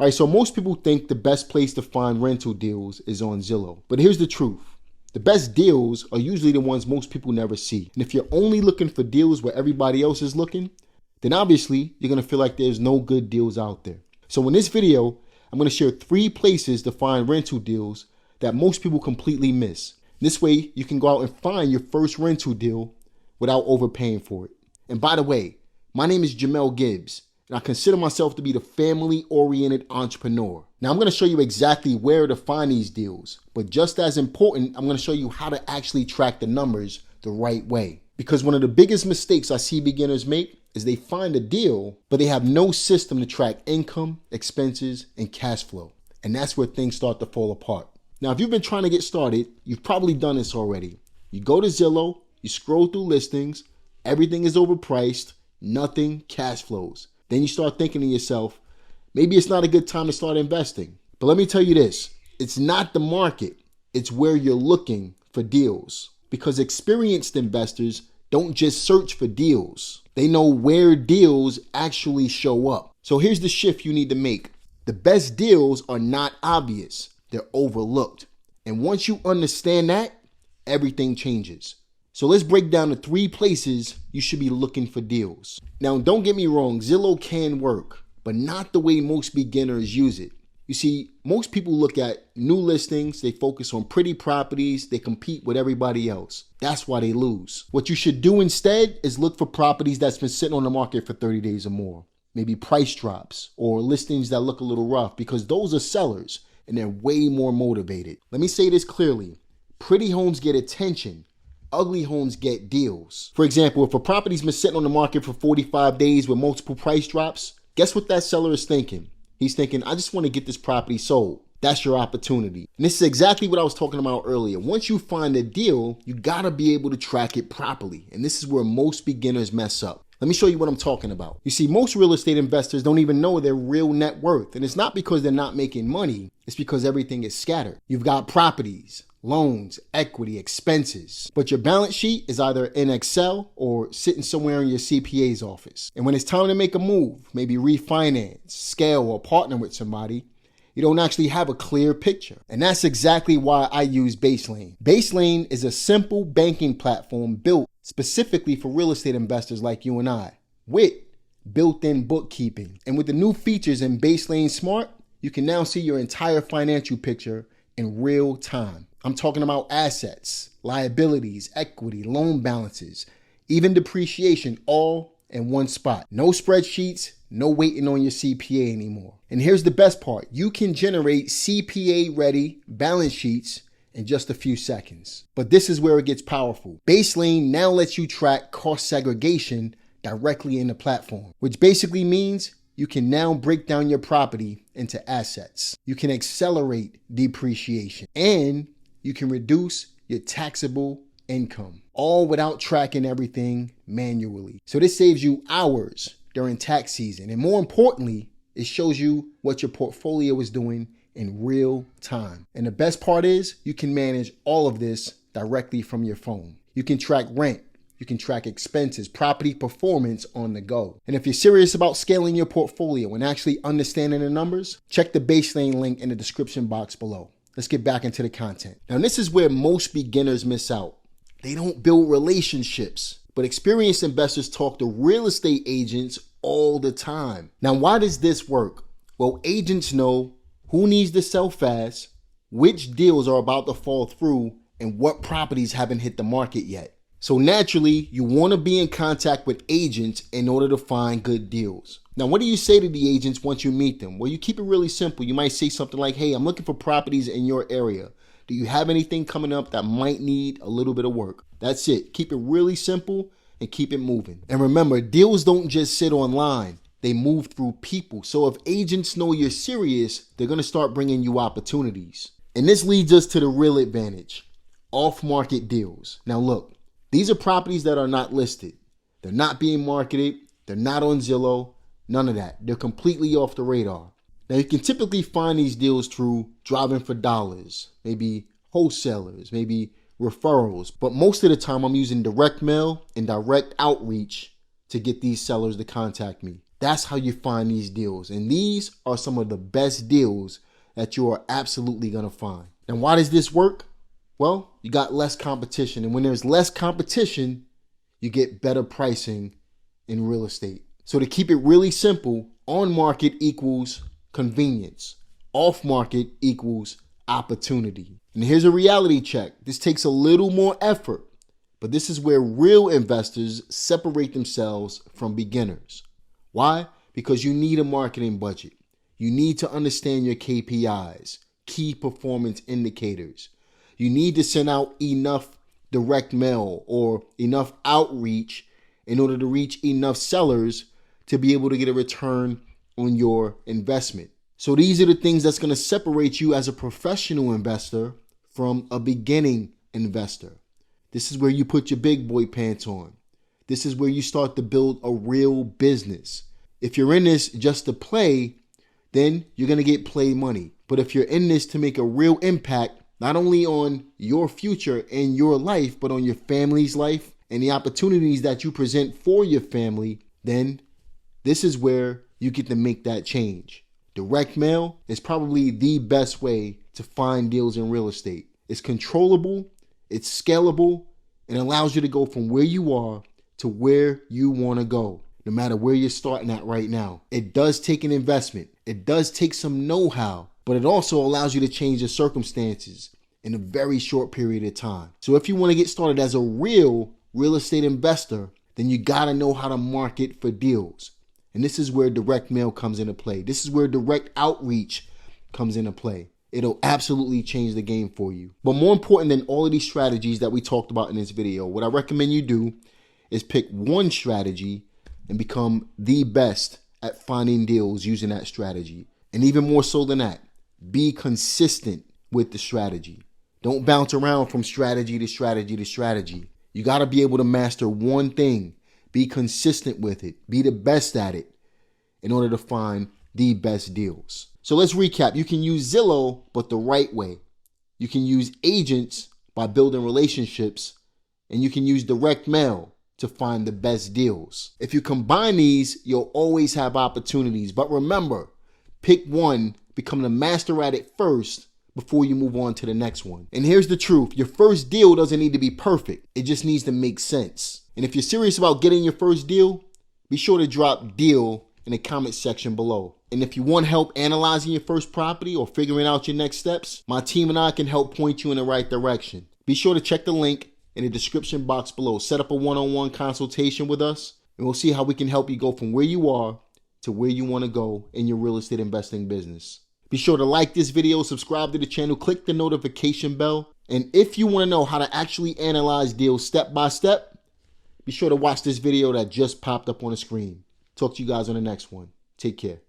All right, so most people think the best place to find rental deals is on Zillow. But here's the truth. The best deals are usually the ones most people never see. And if you're only looking for deals where everybody else is looking, then obviously you're going to feel like there's no good deals out there. So in this video, I'm going to share 3 places to find rental deals that most people completely miss. This way, you can go out and find your first rental deal without overpaying for it. And by the way, my name is Jamel Gibbs, and I consider myself to be the family-oriented entrepreneur. Now, I'm going to show you exactly where to find these deals, but just as important, I'm going to show you how to actually track the numbers the right way. Because one of the biggest mistakes I see beginners make is they find a deal, but they have no system to track income, expenses, and cash flow. And that's where things start to fall apart. Now, if you've been trying to get started, you've probably done this already. You go to Zillow, you scroll through listings, everything is overpriced, nothing cash flows. Then you start thinking to yourself, maybe it's not a good time to start investing. But let me tell you this, it's not the market, it's where you're looking for deals. Because experienced investors don't just search for deals. They know where deals actually show up. So here's the shift you need to make. The best deals are not obvious, they're overlooked. And once you understand that, everything changes. So let's break down the 3 places you should be looking for deals. Now, don't get me wrong, Zillow can work, but not the way most beginners use it. You see, most people look at new listings, they focus on pretty properties, they compete with everybody else. That's why they lose. What you should do instead is look for properties that's been sitting on the market for 30 days or more. Maybe price drops or listings that look a little rough, because those are sellers and they're way more motivated. Let me say this clearly. Pretty homes get attention. Ugly homes get deals. For example, if a property's been sitting on the market for 45 days with multiple price drops, guess what that seller is thinking? He's thinking, I just want to get this property sold. That's your opportunity. And this is exactly what I was talking about earlier. Once you find a deal, you gotta be able to track it properly. And this is where most beginners mess up. Let me show you what I'm talking about. You see, most real estate investors don't even know their real net worth. And it's not because they're not making money. It's because everything is scattered. You've got properties, loans, equity, expenses. But your balance sheet is either in Excel or sitting somewhere in your CPA's office. And when it's time to make a move, maybe refinance, scale, or partner with somebody, you don't actually have a clear picture. And that's exactly why I use Baselane. Baselane is a simple banking platform built specifically for real estate investors like you and I, with built-in bookkeeping. And with the new features in Baselane Smart, you can now see your entire financial picture in real time. I'm talking about assets, liabilities, equity, loan balances, even depreciation, all in one spot. No spreadsheets, no waiting on your CPA anymore. And here's the best part. You can generate CPA-ready balance sheets in just a few seconds. But this is where it gets powerful. Baselane now lets you track cost segregation directly in the platform, which basically means you can now break down your property into assets. You can accelerate depreciation, and you can reduce your taxable income, all without tracking everything manually. So this saves you hours during tax season. And more importantly, it shows you what your portfolio is doing in real time. And the best part is you can manage all of this directly from your phone. You can track rent. You can track expenses, property performance on the go. And if you're serious about scaling your portfolio and actually understanding the numbers, check the Baselane link in the description box below. Let's get back into the content. Now, this is where most beginners miss out. They don't build relationships, but experienced investors talk to real estate agents all the time. Now, why does this work? Well, agents know who needs to sell fast, which deals are about to fall through, and what properties haven't hit the market yet. So naturally, you want to be in contact with agents in order to find good deals. Now, what do you say to the agents once you meet them? Well, you keep it really simple. You might say something like, hey, I'm looking for properties in your area. Do you have anything coming up that might need a little bit of work? That's it. Keep it really simple and keep it moving. And remember, deals don't just sit online. They move through people. So if agents know you're serious, they're going to start bringing you opportunities. And this leads us to the real advantage, off-market deals. Now look, these are properties that are not listed. They're not being marketed. They're not on Zillow. None of that. They're completely off the radar. Now you can typically find these deals through driving for dollars, maybe wholesalers, maybe referrals. But most of the time I'm using direct mail and direct outreach to get these sellers to contact me. That's how you find these deals. And these are some of the best deals that you are absolutely going to find. And why does this work? Well, you got less competition. And when there's less competition, you get better pricing in real estate. So to keep it really simple, on market equals convenience. Off market equals opportunity. And here's a reality check. This takes a little more effort, but this is where real investors separate themselves from beginners. Why? Because you need a marketing budget. You need to understand your KPIs, key performance indicators. You need to send out enough direct mail or enough outreach in order to reach enough sellers to be able to get a return on your investment. So these are the things that's going to separate you as a professional investor from a beginning investor. This is where you put your big boy pants on. This is where you start to build a real business. If you're in this just to play, then you're going to get play money. But if you're in this to make a real impact, not only on your future and your life, but on your family's life and the opportunities that you present for your family, then this is where you get to make that change. Direct mail is probably the best way to find deals in real estate. It's controllable, it's scalable, and allows you to go from where you are to where you want to go, no matter where you're starting at right now. It does take an investment. It does take some know-how, but it also allows you to change the circumstances in a very short period of time. So if you want to get started as a real estate investor, then you got to know how to market for deals. And this is where direct mail comes into play. This is where direct outreach comes into play. It'll absolutely change the game for you. But more important than all of these strategies that we talked about in this video, what I recommend you do is pick one strategy and become the best at finding deals using that strategy. And even more so than that, be consistent with the strategy. Don't bounce around from strategy to strategy to strategy. You got to be able to master one thing. Be consistent with it. Be the best at it in order to find the best deals. So let's recap. You can use Zillow, but the right way. You can use agents by building relationships, and you can use direct mail to find the best deals. If you combine these, you'll always have opportunities. But remember, pick one, become the master at it first before you move on to the next one. And here's the truth. Your first deal doesn't need to be perfect. It just needs to make sense. And if you're serious about getting your first deal, be sure to drop deal in the comment section below. And if you want help analyzing your first property or figuring out your next steps, my team and I can help point you in the right direction. Be sure to check the link in the description box below. Set up a one-on-one consultation with us, and we'll see how we can help you go from where you are to where you want to go in your real estate investing business. Be sure to like this video, subscribe to the channel, click the notification bell. And if you want to know how to actually analyze deals step by step, be sure to watch this video that just popped up on the screen. Talk to you guys on the next one. Take care.